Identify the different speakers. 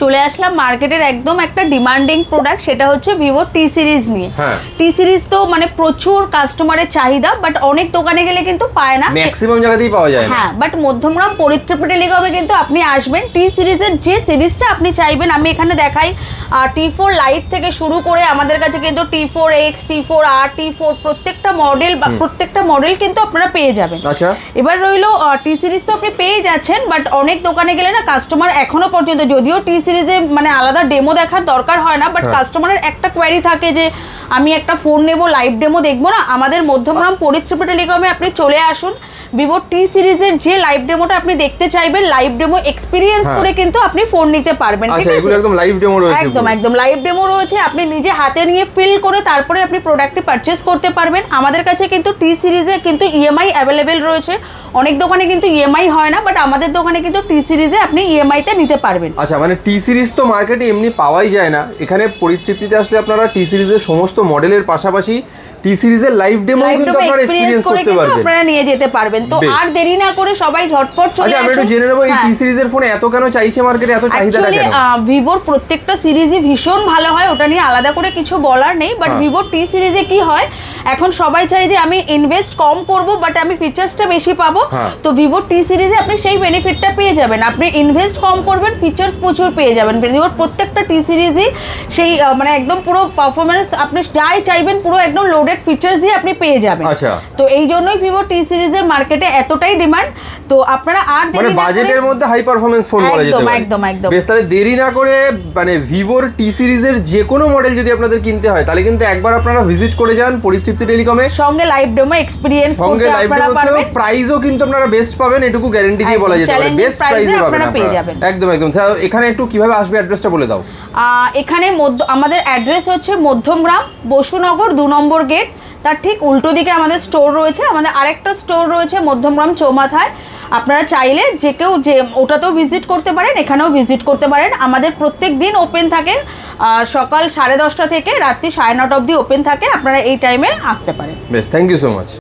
Speaker 1: চলে আসলাম মার্কেটের একদম একটা ডিমান্ডিং প্রোডাক্ট, সেটা হচ্ছে ভিভো টি সিরিজ নিয়ে। টি সিরিজ তো মানে প্রচুর কাস্টমারের চাহিদা, বাট অনেক দোকানে গেলে কিন্তু পায় না,
Speaker 2: ম্যাক্সিমাম জায়গাতেই পাওয়া যায় না।
Speaker 1: হ্যাঁ, বাট মধ্যমগ্রাম পরিত্রাপা টেলিকমে কিন্তু আপনি আসবেন, টি সিরিজের যে সিরিজটা আপনি চাইবেন আমি এখানে দেখাই। T4 লাইট থেকে শুরু করে আমাদের কাছে কিন্তু T4X, T4R, T4 প্রত্যেকটা মডেল বা প্রত্যেকটা মডেল কিন্তু আপনারা পেয়ে যাবেন।
Speaker 2: আচ্ছা,
Speaker 1: এবার রইলো টি সিরিজ তো আপনি পেয়ে যাচ্ছেন, বাট অনেক দোকানে গেলে না কাস্টমার এখনো পর্যন্ত, যদিও টি সিরিজে মানে আলাদা ডেমো দেখার দরকার হয় না, বাট কাস্টমারের একটা কোয়ারি থাকে যে আমি একটা ফোন নেব, লাইভ ডেমো দেখবো না। আমাদের মধ্যমগ্রাম পরিত্রাপা টেলিকমে আপনি চলে আসুন, ভিভো টি সিরিজের যে লাইভ ডেমোটা আপনি দেখতে চাইবেন, লাইভ ডেমো এক্সপিরিয়েন্স করে কিন্তু আপনি ফোন নিতে পারবেন।
Speaker 2: আচ্ছা, এগুলো একদম লাইভ ডেমো রয়েছে?
Speaker 1: একদম লাইভ ডেমো রয়েছে, আপনি নিজে হাতে নিয়ে ফিল করে তারপরে আপনি প্রোডাক্টটি পারচেজ করতে পারবেন। আমাদের কাছে কিন্তু টি সিরিজে কিন্তু ইএমআই অ্যাভেলেবেল রয়েছে, অনেক দোকানে কিন্তু ইএমআই হয় না, বাট আমাদের দোকানে কিন্তু টি সিরিজে আপনি ইএমআই তে নিতে পারবেন।
Speaker 2: আচ্ছা, মানে টি সিরিজ তো মার্কেটে এমনি পাওয়াই যায় না, এখানে পরিতৃপ্তিতে আসলে আপনারা টি সিরিজের সমস্ত মডেলের পাশাপাশি টি সিরিজের লাইভ ডেমো কিন্তু আপনারা এক্সপেরিয়েন্স করতে পারবেন,
Speaker 1: আপনারা নিয়ে যেতে পারবেন। তো আর দেরি না করে সবাই ঝটপট চলে আসুন।
Speaker 2: আচ্ছা, আমি একটু জেনে নেব এই টি সিরিজের ফোন এত কেন চাইছে মার্কেটে, এত চাহিদাটা কেন?
Speaker 1: ভিভোর প্রত্যেকটা সিরিজই ভীষণ ভালো হয়, ওটা নিয়ে আলাদা করে কিছু বলার নেই, বাট ভিভোর টি সিরিজে কি হয়, এখন সবাই চাই যে আমি ইনভেস্ট কম করব বাট আমি ফিচার্সটা বেশি পাবো। তো ভিভোর টি সিরিজে আপনি সেই বেনিফিটটা পেয়ে যাবেন, আপনি ইনভেস্ট কম করবেন, ফিচার্স প্রচুর পেয়ে যাবেন। ভিভোর প্রত্যেকটা টি সিরিজই সেই মানে একদম পুরো পারফরমেন্স আপনি যাই চাইবেন পুরো একদম লোডেড ফিচার্স দিয়ে আপনি পেয়ে যাবেন।
Speaker 2: আচ্ছা,
Speaker 1: তো এই জন্যই ভিভো টি সিরিজের মার্কেটে এতটাই ডিমান্ড। তো আপনারা আর
Speaker 2: মানে বাজেটের মধ্যে হাই পারফরম্যান্স ফোন বলা যেতে পারে।
Speaker 1: একদম
Speaker 2: বেশ, তাহলে দেরি না করে মানে ভিভোর টি সিরিজের যে কোনো মডেল যদি আপনাদের কিনতে হয় তাহলে কিন্তু একবার আপনারা ভিজিট করে যান পরিতৃপ্তি টেলিকমে,
Speaker 1: সঙ্গে লাইভ ডেমো এক্সপেরিয়েন্স করতে আপনারা পারবেন।
Speaker 2: প্রাইসও কিন্তু আপনারা বেস্ট পাবেন, এটুকু গ্যারান্টি দিয়ে বলা যেতে পারে, বেস্ট প্রাইসে পাবেন আপনারা। একদম। এখানে একটু কিভাবে আসবে অ্যাড্রেসটা বলে দাও।
Speaker 1: এখানে আমাদের অ্যাড্রেস হচ্ছে মধ্যমগ্রাম বসুনগর 2 নম্বর গেট, তার ঠিক উল্টো দিকে আমাদের স্টোর রয়েছে। আমাদের আরেকটা স্টোর রয়েছে মধ্যমগ্রাম চৌমাথায়, আপনারা চাইলে যে কেউ যে ওটাতেও ভিজিট করতে পারেন, এখানেও ভিজিট করতে পারেন। আমাদের প্রত্যেক দিন ওপেন থাকে, সকাল 10:30 থেকে রাত্রি 9:30 অবধি ওপেন থাকে, আপনারা এই টাইমে আসতে পারেন।
Speaker 2: বেশ, থ্যাংক ইউ সো মাচ।